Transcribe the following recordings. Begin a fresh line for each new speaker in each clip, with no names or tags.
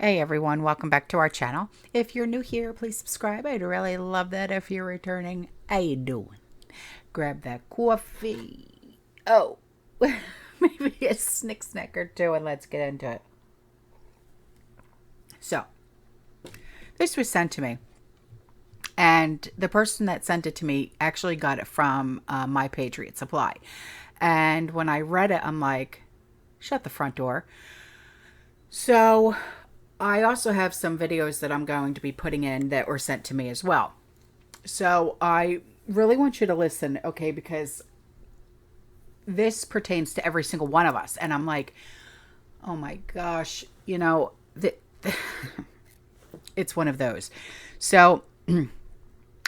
Hey everyone, welcome back to our channel. If you're new here, please subscribe. I'd really love that if you're returning. How you doing? Grab that coffee. Oh, maybe a snack or two, and let's get into it. So, this was sent to me, and the person that sent it to me actually got it from My Patriot Supply. And when I read it, I'm like, shut the front door. So I also have some videos that I'm going to be putting in that were sent to me as well. So I really want you to listen, okay, because this pertains to every single one of us. And I'm like, oh my gosh, you know, it's one of those. So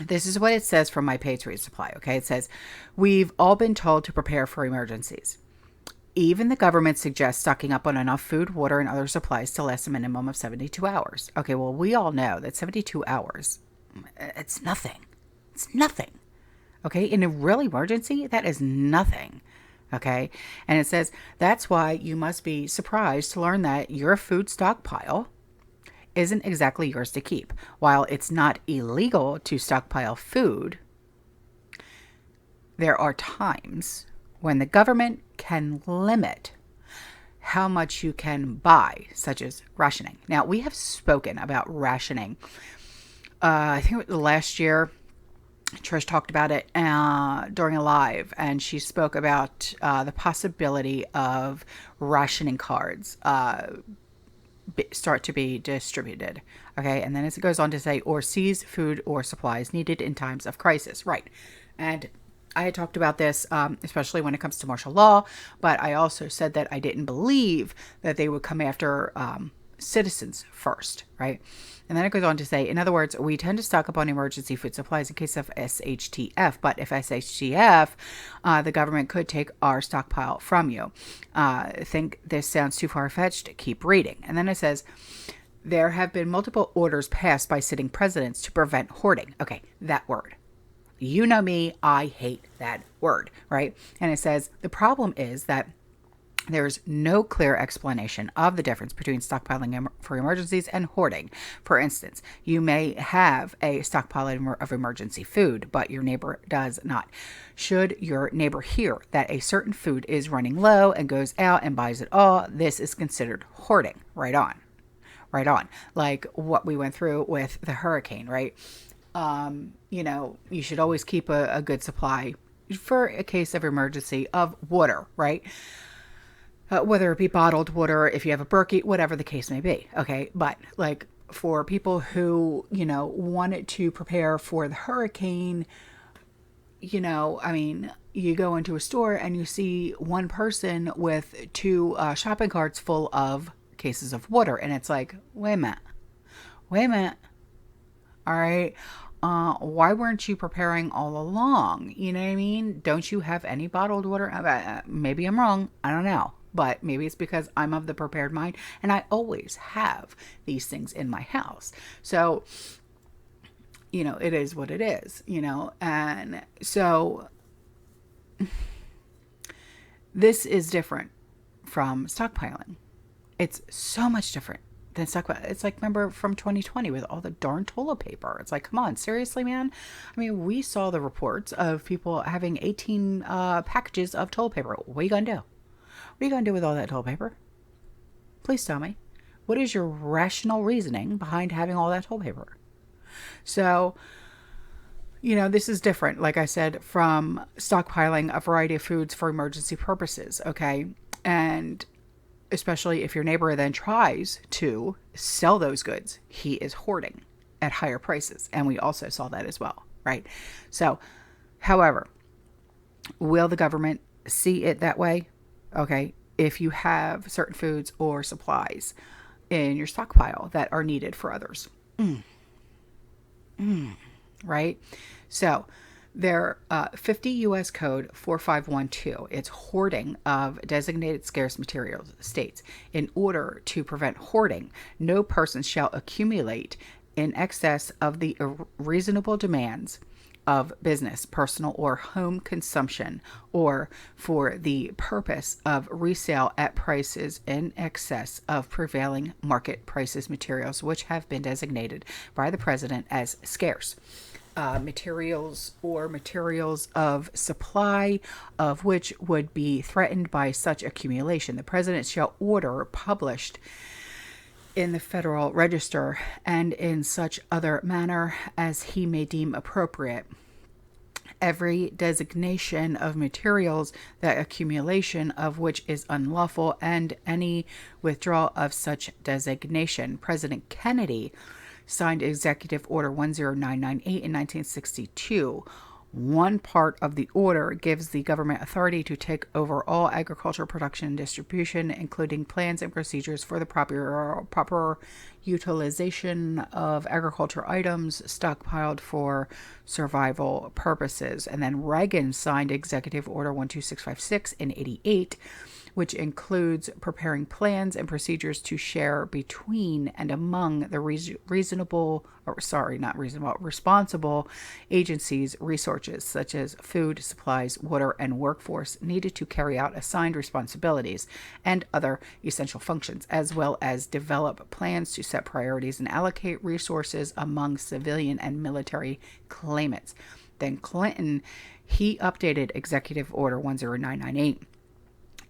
this is what it says from My Patriot Supply, okay? It says, we've all been told to prepare for emergencies. Even the government suggests stocking up on enough food, water, and other supplies to last a minimum of 72 hours. Okay, well, we all know that 72 hours, it's nothing. It's nothing. Okay, in a real emergency, that is nothing. Okay, and it says, that's why you must be surprised to learn that your food stockpile isn't exactly yours to keep. While it's not illegal to stockpile food, there are times when the government can limit how much you can buy, such as rationing. Now, we have spoken about rationing. I think it was last year, Trish talked about it during a live, and she spoke about the possibility of rationing cards start to be distributed. Okay, and then as it goes on to say, or seize food or supplies needed in times of crisis. Right, and I had talked about this, especially when it comes to martial law, but I also said that I didn't believe that they would come after citizens first, right? And then it goes on to say, in other words, we tend to stock up on emergency food supplies in case of SHTF, but if SHTF, the government could take our stockpile from you. Think this sounds too far-fetched? Keep reading. And then it says, there have been multiple orders passed by sitting presidents to prevent hoarding. Okay, that word. You know me, I hate that word, right? And it says, the problem is that there's no clear explanation of the difference between stockpiling for emergencies and hoarding. For instance, you may have a stockpile of emergency food, but your neighbor does not. Should your neighbor hear that a certain food is running low and goes out and buys it all, this is considered hoarding. Right on. Right on. Like what we went through with the hurricane, right? You know, you should always keep a good supply for a case of emergency of water, right? Whether it be bottled water, if you have a Berkey, whatever the case may be. Okay. But like for people who, you know, wanted to prepare for the hurricane, you know, I mean, you go into a store and you see one person with two shopping carts full of cases of water. And it's like, wait a minute. All right. Why weren't you preparing all along? You know what I mean? Don't you have any bottled water? Maybe I'm wrong. I don't know. But maybe it's because I'm of the prepared mind and I always have these things in my house. So, you know, it is what it is, you know. And so this is different from stockpiling. It's so much different than stockpiling. It's like, remember from 2020 with all the darn toilet paper. It's like, come on, seriously, man? I mean, we saw the reports of people having 18 packages of toilet paper. What are you going to do? What are you going to do with all that toilet paper? Please tell me. What is your rational reasoning behind having all that toilet paper? So, you know, this is different, like I said, from stockpiling a variety of foods for emergency purposes, okay? And especially if your neighbor then tries to sell those goods, he is hoarding at higher prices. And we also saw that as well, right? So, however, will the government see it that way? Okay, if you have certain foods or supplies in your stockpile that are needed for others. Right? So there 50 U.S. Code 4512, it's hoarding of designated scarce materials, states, in order to prevent hoarding, no person shall accumulate in excess of the reasonable demands of business, personal or home consumption, or for the purpose of resale at prices in excess of prevailing market prices materials which have been designated by the president as scarce. Materials or materials of supply of which would be threatened by such accumulation. The president shall order published in the Federal Register and in such other manner as he may deem appropriate every designation of materials, the accumulation of which is unlawful, and any withdrawal of such designation. President Kennedy signed Executive Order 10998 in 1962. One part of the order gives the government authority to take over all agricultural production and distribution, including plans and procedures for the proper utilization of agriculture items stockpiled for survival purposes. And then Reagan signed Executive Order 12656 in 88, which includes preparing plans and procedures to share between and among the responsible agencies resources such as food, supplies, water, and workforce needed to carry out assigned responsibilities and other essential functions, as well as develop plans to set priorities and allocate resources among civilian and military claimants. Then Clinton, he updated Executive Order 10998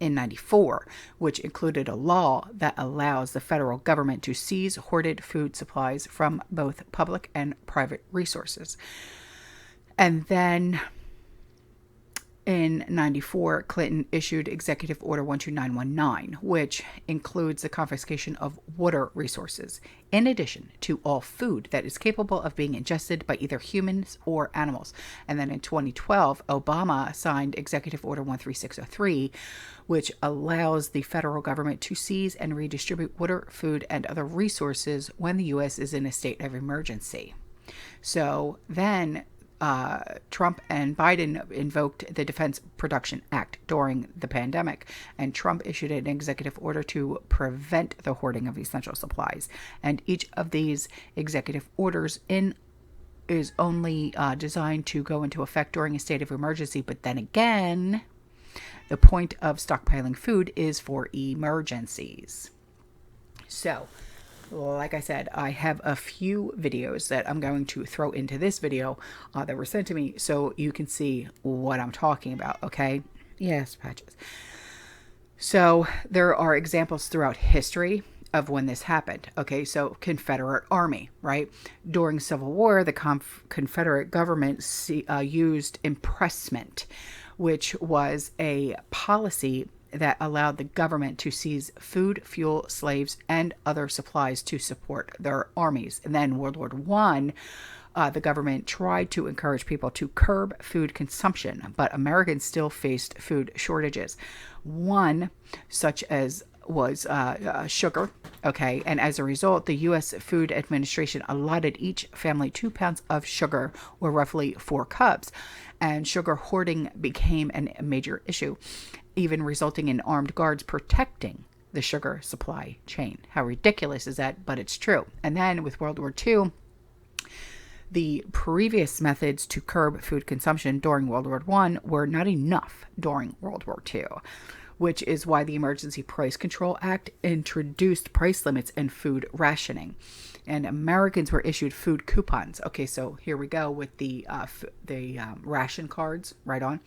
in 94, which included a law that allows the federal government to seize hoarded food supplies from both public and private resources. And then in 94, Clinton issued Executive Order 12919, which includes the confiscation of water resources, in addition to all food that is capable of being ingested by either humans or animals. And then in 2012, Obama signed Executive Order 13603, which allows the federal government to seize and redistribute water, food, and other resources when the U.S. is in a state of emergency. So then Trump and Biden invoked the Defense Production Act during the pandemic, and Trump issued an executive order to prevent the hoarding of essential supplies. And each of these executive orders is only designed to go into effect during a state of emergency. But then again, the point of stockpiling food is for emergencies. So, like I said, I have a few videos that I'm going to throw into this video that were sent to me so you can see what I'm talking about, okay? Yes, Patches. So there are examples throughout history of when this happened. Okay, so Confederate Army, right? During Civil War, the Confederate government used impressment, which was a policy that allowed the government to seize food, fuel, slaves, and other supplies to support their armies. And then World War I, the government tried to encourage people to curb food consumption, but Americans still faced food shortages. One, such as was sugar, okay, and as a result, the U.S. Food Administration allotted each family 2 pounds of sugar, or roughly 4 cups, and sugar hoarding became a major issue, even resulting in armed guards protecting the sugar supply chain. How ridiculous is that? But it's true. And then with World War II, the previous methods to curb food consumption during World War I were not enough during World War II, which is why the Emergency Price Control Act introduced price limits and food rationing. And Americans were issued food coupons. Okay, so here we go with the ration cards, right on.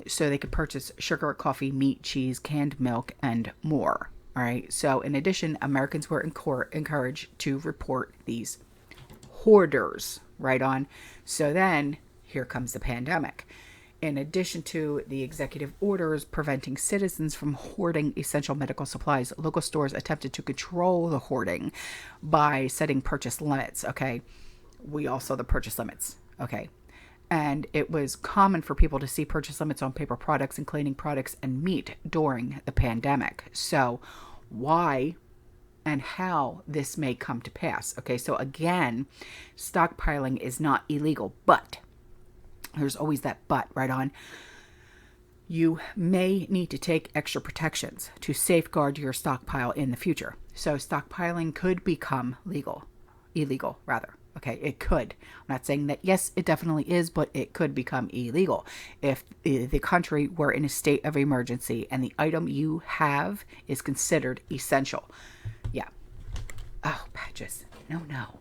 So they could purchase sugar, coffee, meat, cheese, canned milk, and more. All right. So in addition, Americans were encouraged to report these hoarders, right on. So then here comes the pandemic. In addition to the executive orders preventing citizens from hoarding essential medical supplies, local stores attempted to control the hoarding by setting purchase limits. Okay. We all saw the purchase limits. Okay. And it was common for people to see purchase limits on paper products and cleaning products and meat during the pandemic. So why and how this may come to pass. Okay, so again, stockpiling is not illegal, but there's always that but, right on. You may need to take extra protections to safeguard your stockpile in the future. So stockpiling could become illegal rather. Okay, it could. I'm not saying that, yes, it definitely is, but it could become illegal if the country were in a state of emergency and the item you have is considered essential. Yeah. Oh, Patches. No, no.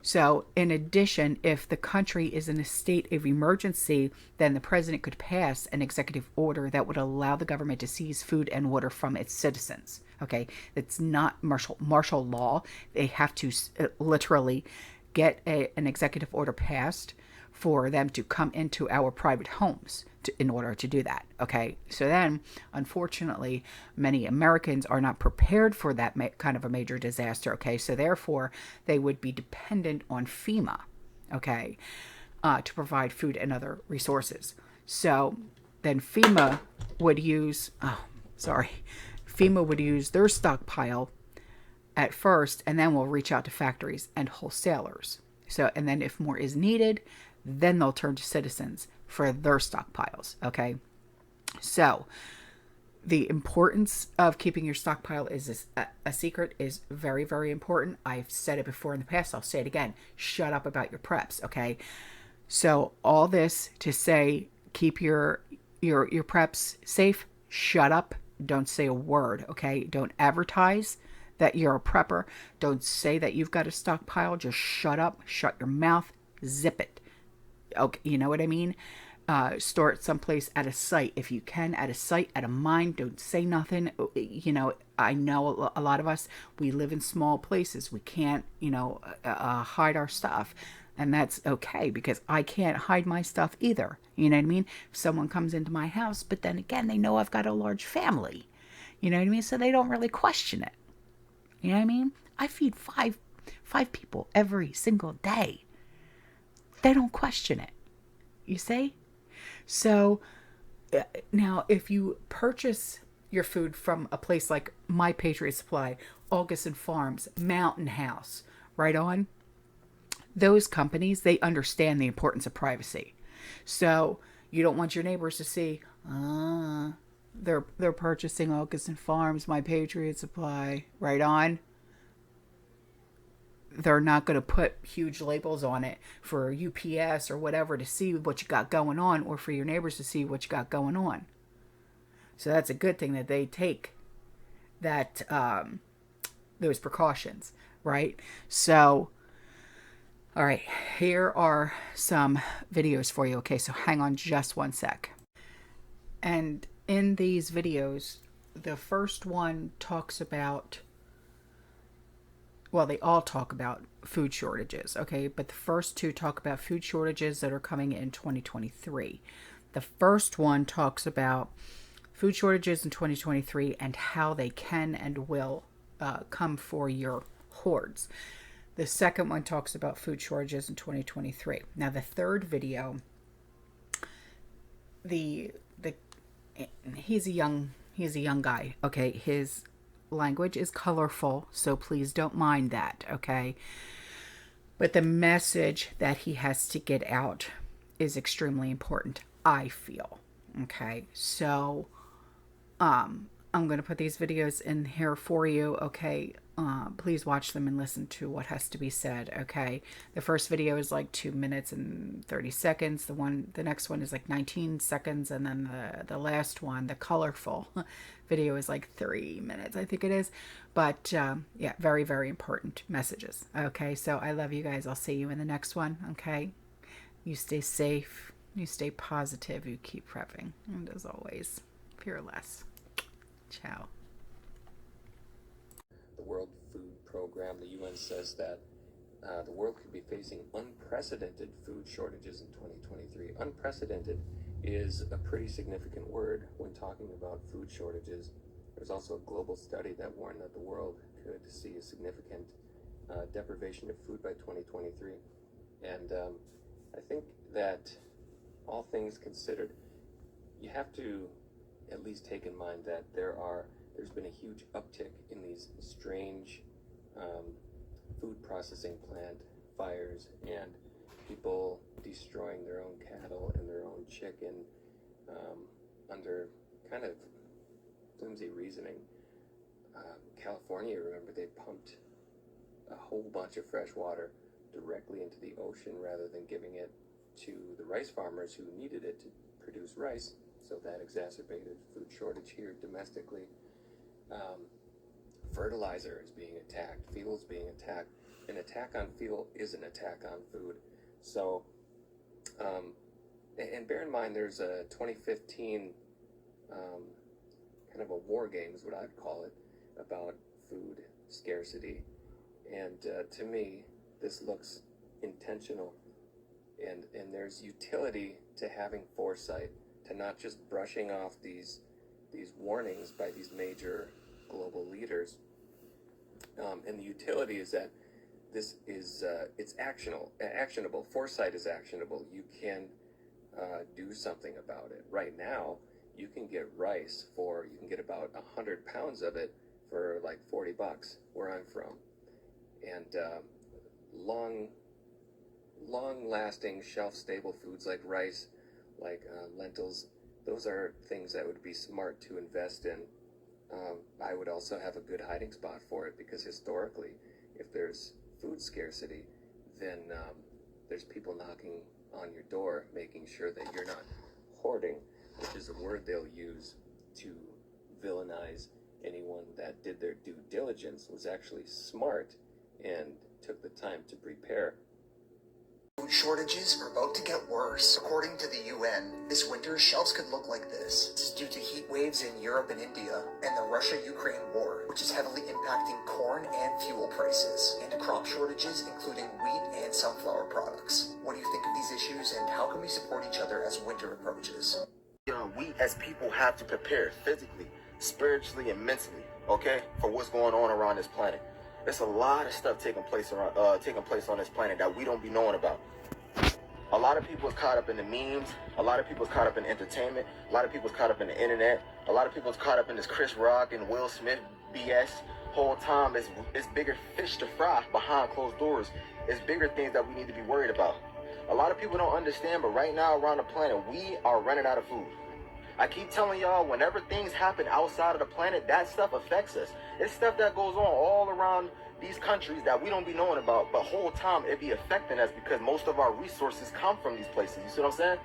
So, in addition, if the country is in a state of emergency, then the president could pass an executive order that would allow the government to seize food and water from its citizens. Okay, it's not martial law. They have to literally get an executive order passed for them to come into our private homes in order to do that. Okay, so then unfortunately many Americans are not prepared for that kind of a major disaster. Okay, so therefore they would be dependent on FEMA, okay, to provide food and other resources. So then FEMA would use their stockpile at first, and then we'll reach out to factories and wholesalers. So, and then if more is needed, then they'll turn to citizens for their stockpiles. Okay. So the importance of keeping your stockpile is a secret is very, very important. I've said it before in the past. I'll say it again. Shut up about your preps. Okay. So all this to say, keep your preps safe. Shut up. Don't say a word. Okay. Don't advertise that you're a prepper. Don't say that you've got a stockpile. Just shut up, shut your mouth, zip it. Okay, you know what I mean? Store it someplace at a site. If you can, at a site, at a mine, don't say nothing. You know, I know a lot of us, we live in small places. We can't, hide our stuff. And that's okay, because I can't hide my stuff either. You know what I mean? If someone comes into my house, but then again, they know I've got a large family. You know what I mean? So they don't really question it. You know what I mean? I feed five people every single day. They don't question it. You see? So now if you purchase your food from a place like My Patriot Supply, August Farms, Mountain House, right on, those companies, they understand the importance of privacy. So you don't want your neighbors to see, they're purchasing August Farms, My Patriot Supply, right on. They're not going to put huge labels on it for UPS or whatever to see what you got going on, or for your neighbors to see what you got going on. So that's a good thing that they take that those precautions, right? So, all right, here are some videos for you. Okay, so hang on just one sec. And in these videos, the first one talks about, well, they all talk about food shortages, okay? But the first two talk about food shortages that are coming in 2023. The first one talks about food shortages in 2023 and how they can and will come for your hordes. The second one talks about food shortages in 2023. Now, the third video, he's a young guy, okay? His language is colorful, so please don't mind that, okay? But the message that he has to get out is extremely important, I feel. Okay, so I'm going to put these videos in here for you, okay? Please watch them and listen to what has to be said, okay? The first video is like 2 minutes and 30 seconds. The next one is like 19 seconds, and then the last one, the colorful video, is like 3 minutes, I think it is. But yeah, very, very important messages, okay? So I love you guys. I'll see you in the next one, okay? You stay safe, you stay positive, you keep prepping, and as always, fearless. Ciao.
The World Food Program, the UN says that the world could be facing unprecedented food shortages in 2023. Unprecedented is a pretty significant word when talking about food shortages. There's also a global study that warned that the world could see a significant deprivation of food by 2023. And I think that, all things considered, you have to at least take in mind that there's been a huge uptick in these strange food processing plant fires and people destroying their own cattle and their own chicken under kind of flimsy reasoning. California, remember, they pumped a whole bunch of fresh water directly into the ocean rather than giving it to the rice farmers who needed it to produce rice. So that exacerbated food shortage here domestically. Fertilizer is being attacked, fuel is being attacked. An attack on fuel is an attack on food. So, and bear in mind, there's a 2015 kind of a war game is what I'd call it, about food scarcity. And to me, this looks intentional. And there's utility to having foresight, to not just brushing off these warnings by these major global leaders. And the utility is that this is it's actionable. Foresight is actionable. You can do something about it. Right now, you can get rice you can get about 100 pounds of it for like $40 where I'm from. And long-lasting, shelf-stable foods like rice, like lentils, those are things that would be smart to invest in. I would also have a good hiding spot for it, because historically, if there's food scarcity, then there's people knocking on your door, making sure that you're not hoarding, which is a word they'll use to villainize anyone that did their due diligence, was actually smart, and took the time to prepare.
Food shortages are about to get worse. According to the UN, this winter shelves could look like this. This is due to heat waves in Europe and India, and the Russia-Ukraine war, which is heavily impacting corn and fuel prices, and crop shortages including wheat and sunflower products. What do you think of these issues, and how can we support each other as winter approaches?
We as people have to prepare physically, spiritually, and mentally, okay, for what's going on around this planet. There's a lot of stuff taking place on this planet that we don't be knowing about. A lot of people is caught up in the memes. A lot of people is caught up in entertainment. A lot of people is caught up in the internet. A lot of people is caught up in this Chris Rock and Will Smith BS. Whole time it's bigger fish to fry behind closed doors. It's bigger things that we need to be worried about. A lot of people don't understand, but right now around the planet, we are running out of food. I keep telling y'all, whenever things happen outside of the planet, that stuff affects us. It's stuff that goes on all around these countries that we don't be knowing about, but whole time it be affecting us because most of our resources come from these places. You see what I'm saying?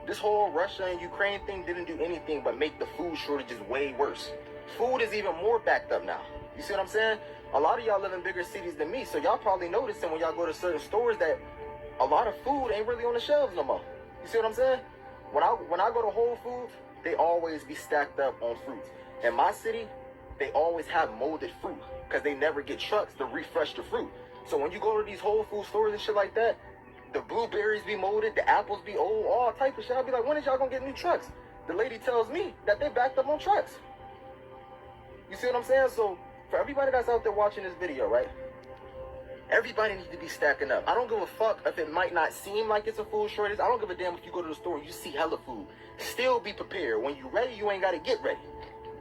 This whole Russia and Ukraine thing didn't do anything but make the food shortages way worse. Food is even more backed up now. You see what I'm saying? A lot of y'all live in bigger cities than me, so y'all probably noticing when y'all go to certain stores that a lot of food ain't really on the shelves no more. You see what I'm saying? When I go to Whole Foods, they always be stacked up on fruits. In my city, they always have molded fruit because they never get trucks to refresh the fruit. So when you go to these Whole Food stores and shit like that, the blueberries be molded, the apples be old, all type of shit. I'll be like, when is y'all gonna get new trucks? The lady tells me that they backed up on trucks. You see what I'm saying? So for everybody that's out there watching this video, right? Everybody needs to be stacking up. I don't give a fuck if it might not seem like it's a food shortage. I don't give a damn if you go to the store and you see hella food. Still be prepared. When you ready, you ain't got to get ready.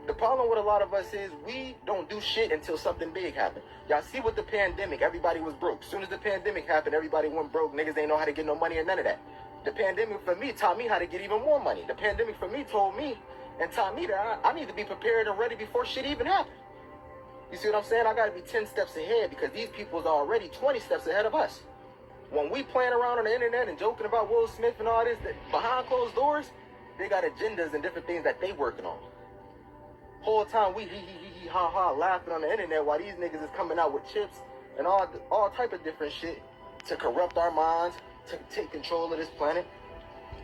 The problem with a lot of us is we don't do shit until something big happens. Y'all see with the pandemic, everybody was broke. As soon as the pandemic happened, everybody went broke. Niggas ain't know how to get no money or none of that. The pandemic for me taught me how to get even more money. The pandemic for me told me and taught me that I need to be prepared and ready before shit even happens. You see what I'm saying? I got to be 10 steps ahead because these people's already 20 steps ahead of us. When we playing around on the internet and joking about Will Smith and all this, behind closed doors, they got agendas and different things that they working on. Whole time we hee ha ha laughing on the internet while these niggas is coming out with chips and all type of different shit to corrupt our minds, to take control of this planet.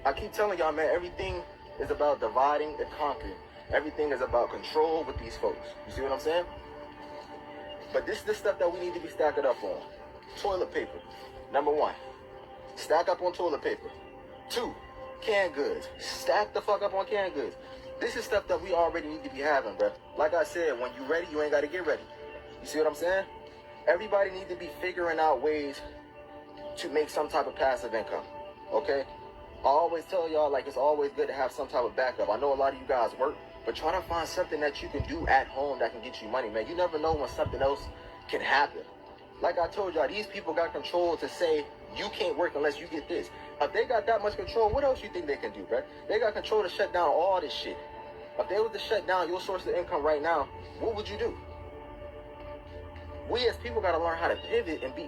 I keep telling y'all, man, everything is about dividing and conquering. Everything is about control with these folks. You see what I'm saying? But this is the stuff that we need to be stacking up on. Toilet paper. Number 1, stack up on toilet paper. 2, canned goods. Stack the fuck up on canned goods. This is stuff that we already need to be having, bro. Like I said, when you ready, you ain't got to get ready. You see what I'm saying? Everybody need to be figuring out ways to make some type of passive income, okay? I always tell y'all, like, it's always good to have some type of backup. I know a lot of you guys work, but try to find something that you can do at home that can get you money, man. You never know when something else can happen. Like I told y'all, these people got control to say, you can't work unless you get this. If they got that much control, what else you think they can do, bro? They got control to shut down all this shit. If they was to shut down your source of income right now, what would you do? We as people got to learn how to pivot and be